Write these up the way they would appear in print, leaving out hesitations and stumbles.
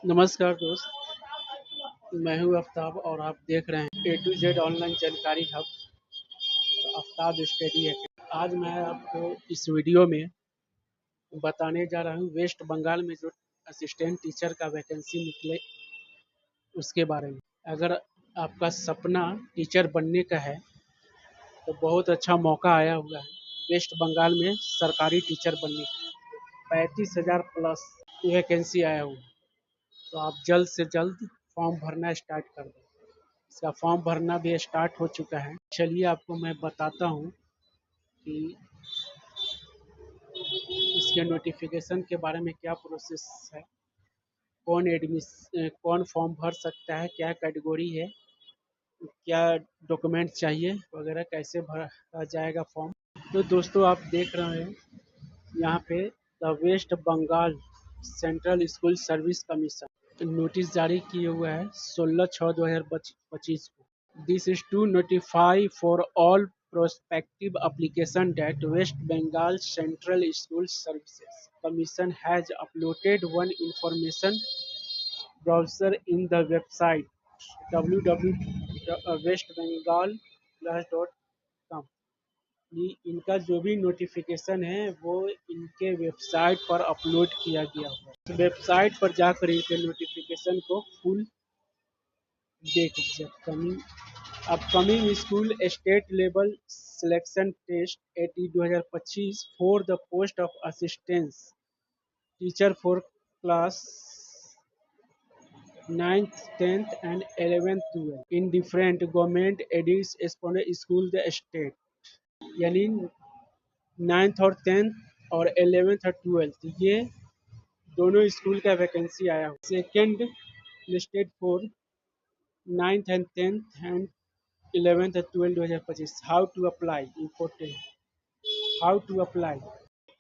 नमस्कार दोस्त, मैं हूं आफ्ताब और आप देख रहे हैं ए टू जेड ऑनलाइन जानकारी हब। आफ्ताब स्टडी है। आज मैं आपको इस वीडियो में बताने जा रहा हूं वेस्ट बंगाल में जो असिस्टेंट टीचर का वैकेंसी निकले उसके बारे में। अगर आपका सपना टीचर बनने का है तो बहुत अच्छा मौका आया हुआ है वेस्ट बंगाल में सरकारी टीचर बनने का। 35,000 प्लस वैकेंसी आया हुआ है, तो आप जल्द से जल्द फॉर्म भरना स्टार्ट कर दें। इसका फॉर्म भरना भी स्टार्ट हो चुका है। चलिए आपको मैं बताता हूँ कि इसके नोटिफिकेशन के बारे में क्या प्रोसेस है, कौन फॉर्म भर सकता है, क्या कैटेगरी है, क्या डॉक्यूमेंट चाहिए वगैरह, कैसे भरा जाएगा फॉर्म। तो दोस्तों आप देख रहे हैं यहाँ पे the West Bengal Central School Service Commission notice जारी किए हुआ है 16/6/2025 को। This is to notify for all prospective application that West Bengal Central School Services Commission has uploaded one information browser in the website www.westbengal.com। इनका जो भी नोटिफिकेशन है वो इनके वेबसाइट पर अपलोड किया गया हुआ है। वेबसाइट पर जाकर इनके नोटिफिकेशन को फुल देख लीजिए। Upcoming school state level selection test AT 2025 for the post of assistance teacher for class 9th 10th and 11th 12 in different government aided school the state, यानी 9th और 10th और 11th और 12th ये दोनों school का vacancy आया हुआ। Second listed for 9th and 10th and 11th and 12 2025। How to apply important, how to apply,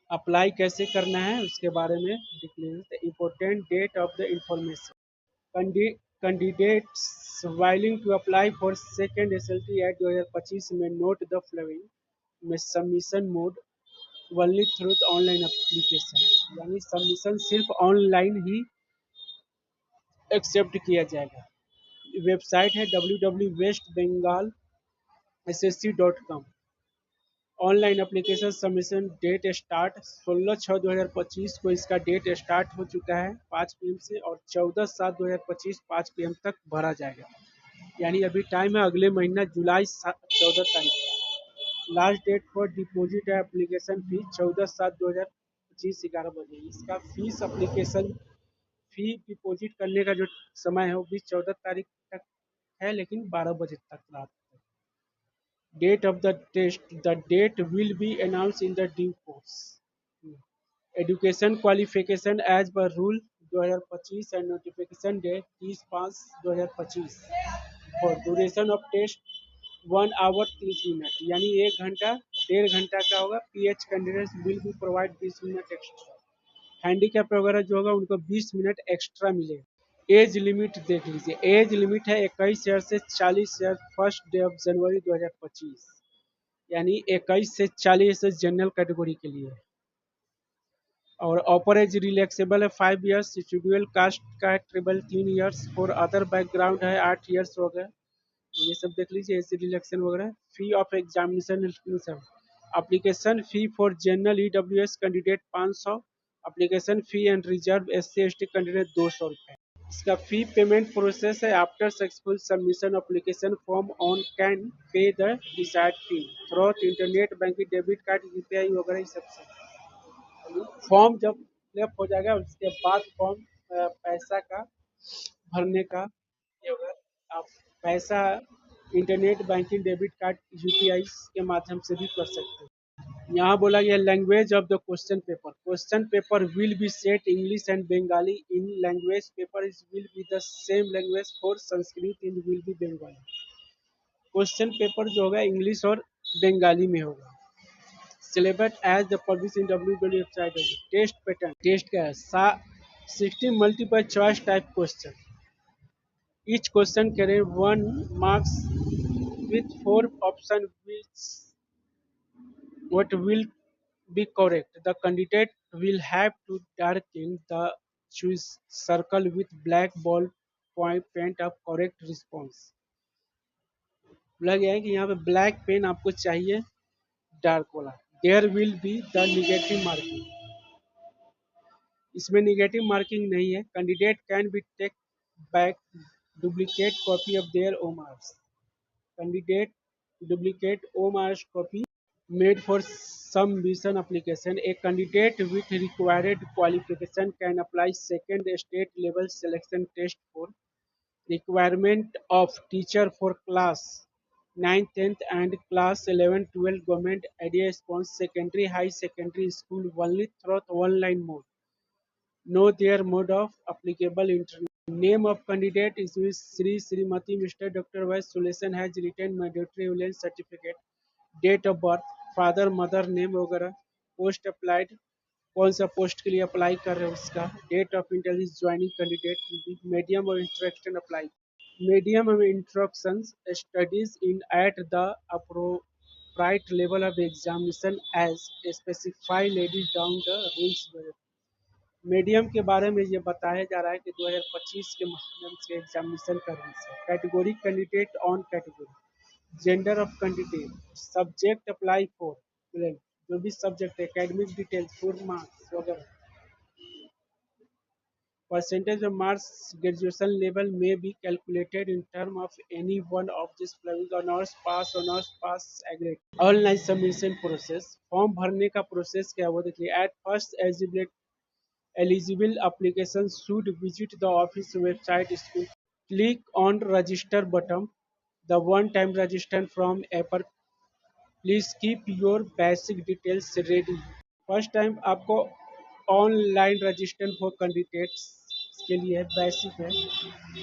apply कैसे करना है उसके बारे में declare. Important date of the information, candidates willing to apply for second SLT at 2025 में note the following में submission mode only through online application, यानी submission सिर्फ ऑनलाइन ही एक्सेप्ट किया जाएगा। वेबसाइट है www.westbengalssc.com। Online application submission date start 16/6/2025 को इसका डेट स्टार्ट हो चुका है 5 PM से, और 14/7/2025 5 PM तक भरा जाएगा। यानी अभी टाइम है, अगले महीना जुलाई 14 तारीख। Last date for deposit application fee 14/7/2025 11 बजे। इसका फीस एप्लीकेशन फी डिपॉजिट करने का जो समय है वो भी 14 तारीख तक है, लेकिन 12 बजे तक रात तक। Date of the test, the date will be announce in the due course. Education qualification as per rule 2025 and notification date 30/5/2025। और duration of test 1 hour 30 minute, यानी 1 घंटा 1.5 घंटा का होगा। PH candidates will be provide 20 minute extra. Handicap वगैरह जो होगा उनको 20 मिनट एक्स्ट्रा मिलेगा। एज लिमिट देख लीजिए, एज लिमिट है 21 ईयर से 40 year, first day of January 2025, यानी 21 से 40 जनरल कैटेगरी के लिए। और अपर एज रिलैक्सेबल है 5 ईयर्स, शेड्यूल कास्ट का है ट्रिबल 3 ईयर्स, फॉर अदर बैकग्राउंड है 8 ईयर्स वगैरह, ये सब देख लीजिए, एज रिलैक्सेशन वगैरह। Fee of examination application fee for general EWS candidate 500, application fee and reserve SC/ST candidate 200 रुपये। इसका फी पेमेंट प्रोसेस है after successful submission application form on can pay the decide fee through internet banking, debit card, UPI वगैरह, ये सब से। Form जब fill up हो जाएगा उसके बाद फॉर्म पैसा का भरने का ये होगा। आप पैसा internet banking, debit card, UPI के माध्यम से भी कर सकते हैं। यहाँ बोला गया language of the question paper will be set English and Bengali in language paper is will be the same language for Sanskrit in will be Bengali. Question paper जो होगा इंग्लिश और बंगाली में होगा। Syllabus as the publish in WW website. Test pattern, test का है 60 multiple choice type question. Each question carry 1 marks with 4 options which what will be correct. The candidate will have to darken the choose circle with black ball point paint of correct response। बोला गया है कि यहाँ पे black pen आपको चाहिए dark वाला। There will be the negative marking, इसमें निगेटिव मार्किंग नहीं है। Candidate can be take back duplicate copy of their OMRs, candidate duplicate OMRS copy made for some mission application। A candidate with required qualification can apply second state level selection test for requirement of teacher for class 9th 10th and class 11 12 government idea response secondary high secondary school only through online mode। Know their mode of applicable interview। Name of candidate is Sri Srimati Mr. Dr. Y. Solution has written mandatory evidence certificate, date of birth, father mother name वगैरह, post applied कौन सा post के लिए apply कर रहे हैं उसका, date of interview joining candidate, medium of instruction apply, medium of instruction studies in at the appropriate level of examination as specify laid down the rules. Medium के बारे में ये बताया जा रहा है कि 2025 के माध्यम से एग्जामिनेशन करने से। Category candidate on category, gender of candidate, subject apply for, जो भी subject academic details full marks वगैरह, percentage of marks graduation level में be calculated in term of any one of this following honours pass a grade. Online submission process, form भरने का process क्या वो देखिए। At first eligible applications should visit the office website school, click on register button, the one time register from Apple। Please keep your basic details ready। First time आपको online register for candidates के लिए basic है।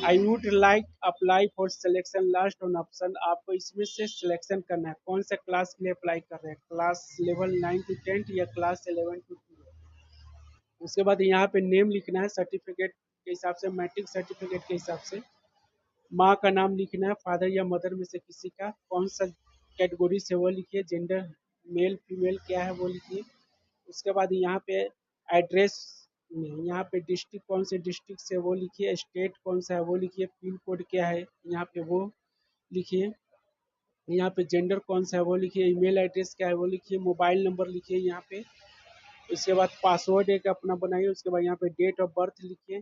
I would like apply for selection last on option, आपको इसमें से selection करना है कौन सा क्लास के लिए अप्लाई कर रहे हैं, क्लास लेवल 9 to 10 या क्लास 11 to 12। उसके बाद यहाँ पे नेम लिखना है सर्टिफिकेट के हिसाब से, मैट्रिक सर्टिफिकेट के हिसाब से। माँ का नाम लिखना है, फादर या मदर में से किसी का, कौन सा कैटेगरी से वो लिखिए, जेंडर मेल फीमेल क्या है वो लिखिए। उसके बाद यहाँ पे एड्रेस, यहाँ पे डिस्ट्रिक्ट कौन से डिस्ट्रिक्ट से वो लिखिए, स्टेट कौन सा है वो लिखिए, पिन कोड क्या है यहाँ पे वो लिखिए, यहाँ पे जेंडर कौन सा है वो लिखिए, ईमेल एड्रेस क्या है वो लिखिए, मोबाइल नंबर लिखिए यहाँ पे। उसके बाद पासवर्ड एक अपना बनाइए। उसके बाद यहाँ पे डेट ऑफ बर्थ लिखिए,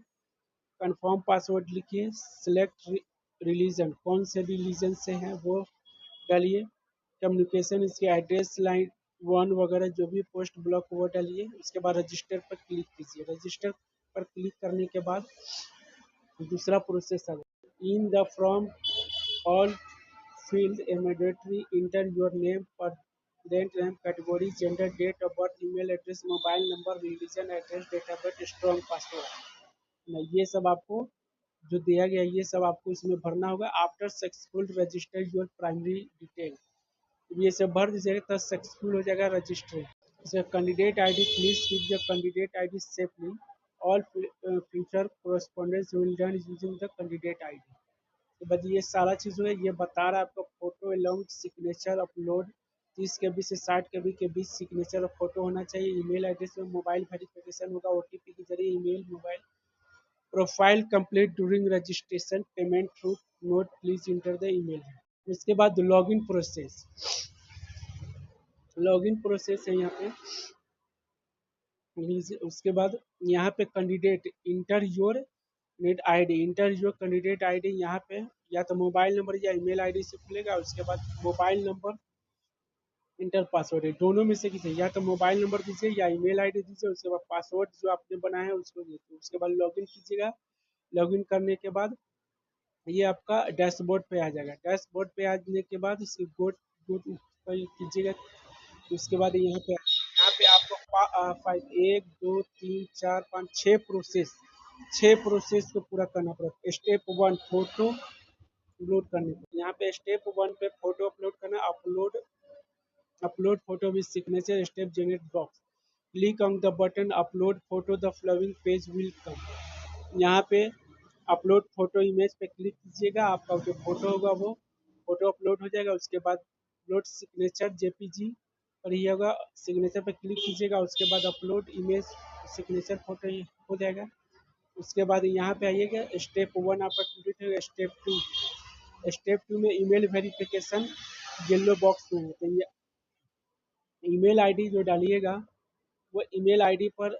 कंफर्म पासवर्ड लिखिए, सिलेक्ट रिलीजन कौन से रिलीजन से हैं वो डालिए, कम्युनिकेशन इसके एड्रेस लाइन 1 वगैरह जो भी पोस्ट ब्लॉक वो डालिए। उसके बाद रजिस्टर पर क्लिक कीजिए। रजिस्टर पर क्लिक करने के बाद दूसरा प्रोसेस है, in the from all field immediately enter your name parent name category gender date of birth email address mobile number religion address date of birth strong password. ये सब आपको जो दिया गया ये सब आपको इसमें भरना होगा। After successful register your primary detail, ये सब भर दीजिएगा तब सक्सेसफुल हो जाएगा register. Candidate ID, please keep the candidate ID safely, all future correspondence will done using the candidate ID. तो बस ये सारा चीज़ है, ये बता रहा है आपका photo along signature upload 30 KB से 60 KB के बीच सिग्नेचर और फोटो होना चाहिए। ईमेल एड्रेस में मोबाइल वेरिफिकेशन होगा ओटीपी के जरिए, email mobile profile complete during registration, payment through note please enter the email. उसके बाद लॉगिन प्रोसेस, लॉगिन प्रोसेस है यहाँ पे। उसके बाद यहाँ पे candidate inter your net ID, inter your candidate ID, यहाँ पे या तो मोबाइल नंबर या ईमेल आईडी से खुलेगा। उसके बाद मोबाइल नंबर इंटर पासवर्ड है, दोनों में से किसी, या तो मोबाइल नंबर दीजिए या ईमेल आईडी दीजिए। उसके बाद पासवर्ड जो आपने बनाया है उसको दीजिए। उसके बाद लॉगिन कीजिएगा। लॉगिन करने के बाद ये आपका डैशबोर्ड पे आ जाएगा। डैशबोर्ड पे आने के बाद इसकी गोट गोट कीजिएगा। उसके बाद यहाँ पे आपको 1 2 3 4 5 6 प्रोसेस को पूरा करना पड़ेगा। स्टेप 1 फोटो अपलोड करने पे, यहाँ पे स्टेप 1 पे फोटो अपलोड करना, upload photo with signature step generate box, click on the button upload photo the following page will come. यहाँ पे अपलोड फोटो इमेज पे क्लिक कीजिएगा, आपका जो फोटो होगा वो फोटो अपलोड हो जाएगा। उसके बाद अपलोड सिग्नेचर जेपीजी और ये होगा, सिग्नेचर पे क्लिक कीजिएगा। उसके बाद अपलोड इमेज सिग्नेचर फोटो हो जाएगा। उसके बाद यहाँ पे आइएगा, स्टेप 1 आपका कंप्लीट है। स्टेप टू में ईमेल वेरिफिकेशन येलो बॉक्स में है, तो ये ईमेल आईडी जो डालिएगा वो ईमेल आईडी पर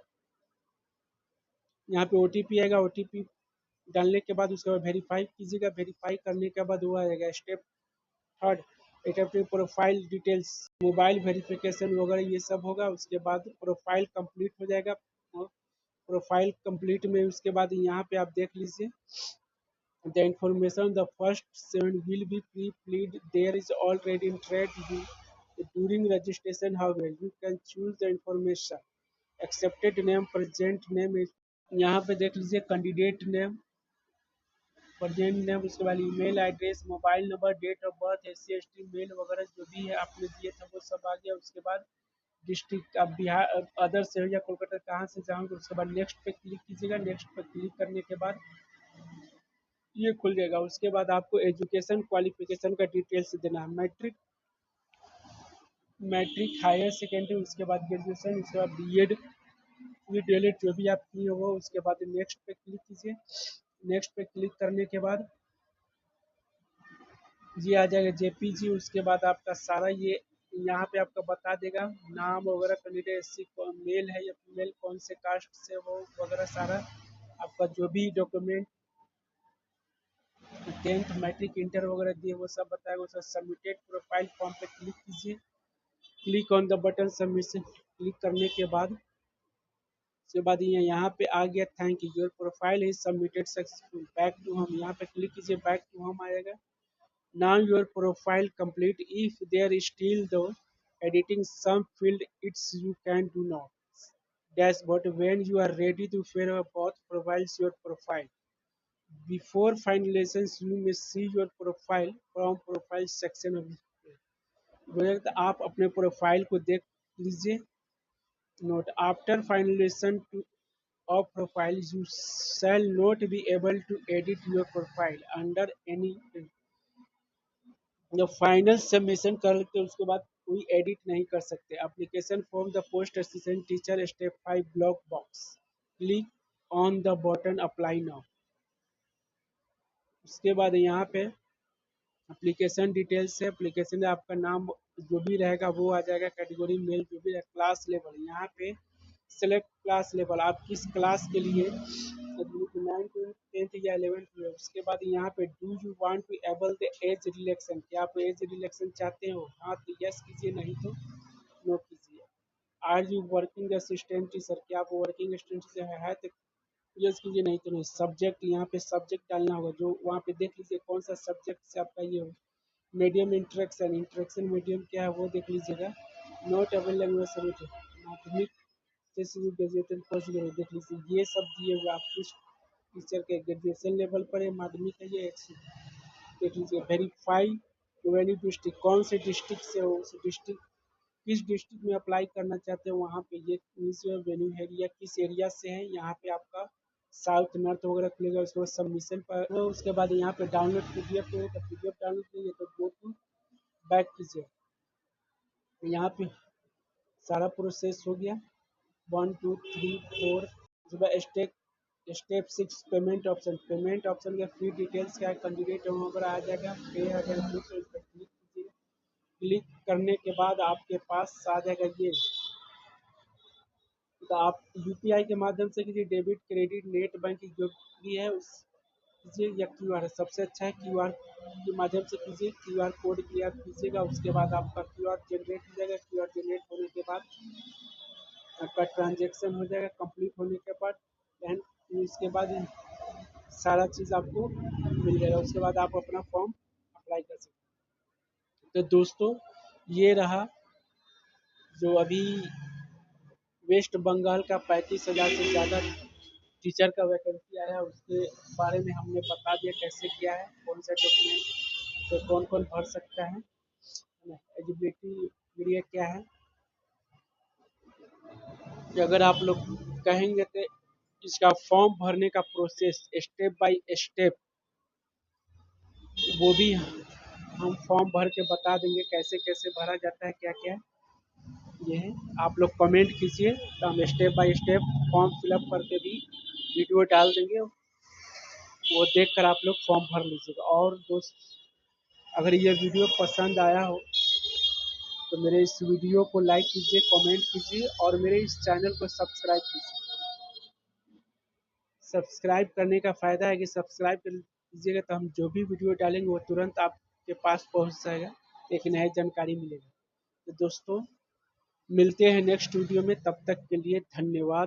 यहाँ पे ओटीपी आएगा। ओटीपी डालने के बाद उसके बाद वेरीफाई कीजिएगा। वेरीफाई करने के बाद वो आएगा स्टेप थर्ड, एक अपनी प्रोफाइल डिटेल्स, मोबाइल वेरिफिकेशन वगैरह ये सब होगा। उसके बाद प्रोफाइल कंप्लीट हो जाएगा। प्रोफाइल कंप्लीट में उसके बाद यहाँ पे आप देख लीजिए, the information the first 7 will be pre-filled. There is already in trade during registration. However, you can choose the information accepted name, present name is यहाँ पे देख लीजिए, कैंडिडेट नेम, प्रेजेंट नेम, उसके बाद email address, mobile number, date of birth, SC ST male वगैरह जो भी है आपने दिए थे वो सब आ गया। उसके बाद डिस्ट्रिक्ट आप बिहार अदर से हो या कोलकाता कहाँ से जाओगे, उसके बाद नेक्स्ट पे क्लिक कीजिएगा। नेक्स्ट पे क्लिक करने के बाद ये खुल जाएगा। उसके बाद आपको एजुकेशन क्वालिफिकेशन का डिटेल्स देना है, मैट्रिक, हायर सेकेंडरी, उसके बाद ग्रेजुएशन, उसके बाद बीएड, ये डिलीट जो भी आप किए हो। उसके बाद नेक्स्ट पे क्लिक कीजिए। नेक्स्ट पे क्लिक करने के बाद ये आ जाएगा जेपीजी। उसके बाद आपका सारा ये यहाँ पे आपका बता देगा नाम वगैरह, कैंडिडेट एससी मेल है या फीमेल, कौन से कास्ट से वो वगैरह, सारा आपका जो भी डॉक्यूमेंट 10th मैट्रिक इंटर वगैरह दिए वो सब बताएगा। उसका सबमिटेड प्रोफाइल फॉर्म पे क्लिक कीजिए। Click on the button submission, click करने के बाद उसके बाद ये यहाँ पे आ गया, thank you your profile is submitted successful, back to home, यहाँ पे क्लिक कीजिए, बैक टू होम आएगा। Now your profile complete. If there is still the editing some field, it's you can do now. Dashboard. When you are ready to fill both profiles, your profile. Before finalizations, you may see your profile from profile section of the आप अपने profile को देख लीजिए। Note after finalization to of profile, you shall not be able to edit your profile under any जब final submission कर लेते हैं उसके बाद कोई एडिट नहीं कर सकते। Application form the post assistant teacher step 5 block box, click on the button apply now. उसके बाद यहाँ पे एप्लीकेशन डिटेल्स है। एप्लीकेशन में आपका नाम जो भी रहेगा वो आ जाएगा, कैटेगरी मेल जो भी है, क्लास लेवल यहाँ पे सेलेक्ट क्लास लेवल, आप किस क्लास के लिए 9th 10th या 11th में। उसके बाद यहाँ पे do you want to avail the age relaxation, क्या आप एज रिलेक्शन चाहते हो, हाँ तो यस कीजिए, नहीं तो नो कीजिए। Are you working assistant teacher, क्या आप वर्किंग असिस्टेंट टीचर है तो यस कीजिए, नहीं तो नहीं। सब्जेक्ट, यहाँ पे सब्जेक्ट डालना होगा जो वहाँ पे देख लीजिए कौन सा सब्जेक्ट से आपका ये हो। मीडियम इंटरेक्शन, मीडियम क्या है वो देख लीजिएगा। नॉट अवेलेबल सबमिट, माध्यमिक जैसे ग्रेजुएशन पोस्ट ग्रेजुएट देख लीजिए, ये सब दिए हुए आप किस टीचर के ग्रेजुएशन लेवल पर है, माध्यमिक है ये देख लीजिए। वेरीफाई वेन्यू डिस्ट्रिक्ट, कौन से डिस्ट्रिक्ट से हो, उस डिस्ट्रिक्ट किस डिस्ट्रिक्ट में अप्लाई करना चाहते हैं वहाँ पे ये वेन्यू एरिया किस एरिया से है, यहाँ पे आपका साउथ नॉर्थ वगैरह खुलेगा। उसके बाद सबमिशन पर तो उसके बाद यहाँ पे डाउनलोड पीडीएफ हो तो पीडीएफ डाउनलोड कीजिए, तो गो टू बैक कीजिए। तो यहाँ पे सारा प्रोसेस हो गया 1 2 3 4। सुबह step 6 payment option, payment option के फी डिटेल्स क्या कैंडिडेट वगैरह आ जाएगा, पे अगर क्लिक कीजिए। क्लिक करने के बाद आपके पास आ जाएगा ये, तो आप यूपीआई के माध्यम से कीजिए, डेबिट क्रेडिट नेट बैंकिंग जो भी है उस कीजिए, या क्यूआर सबसे अच्छा है, क्यूआर के माध्यम से कीजिए। क्यूआर कोड क्लियर कीजिएगा, उसके बाद आपका क्यूआर जनरेट हो जाएगा। क्यूआर जनरेट होने के बाद आपका ट्रांजेक्शन हो जाएगा। कंप्लीट होने के बाद एंड उसके बाद सारा चीज़ आपको मिल जाएगा। उसके बाद आप अपना फॉर्म अप्लाई कर सकते हैं। तो दोस्तों ये रहा जो अभी वेस्ट बंगाल का 35,000 से ज़्यादा टीचर का वैकेंसी आया है, उसके बारे में हमने बता दिया कैसे क्या है, कौन सा डॉक्यूमेंट तो कौन कौन भर सकता है, एलिजिबिलिटी पीरियड क्या है। कि अगर आप लोग कहेंगे तो इसका फॉर्म भरने का प्रोसेस स्टेप बाय स्टेप वो भी हम फॉर्म भर के बता देंगे कैसे कैसे भरा जाता है, क्या क्या ये है। आप लोग कमेंट कीजिए तो हम step by step form fill up करके भी वीडियो डाल देंगे, वो देखकर आप लोग फॉर्म भर लीजिएगा। और दोस्त, अगर ये वीडियो पसंद आया हो तो मेरे इस वीडियो को लाइक कीजिए, कमेंट कीजिए और मेरे इस चैनल को सब्सक्राइब कीजिए। सब्सक्राइब करने का फ़ायदा है कि सब्सक्राइब कर लीजिएगा तो हम जो भी वीडियो डालेंगे वो तुरंत आपके पास पहुंच जाएगा, एक नई जानकारी मिलेगा। तो दोस्तों, मिलते हैं नेक्स्ट वीडियो में, तब तक के लिए धन्यवाद।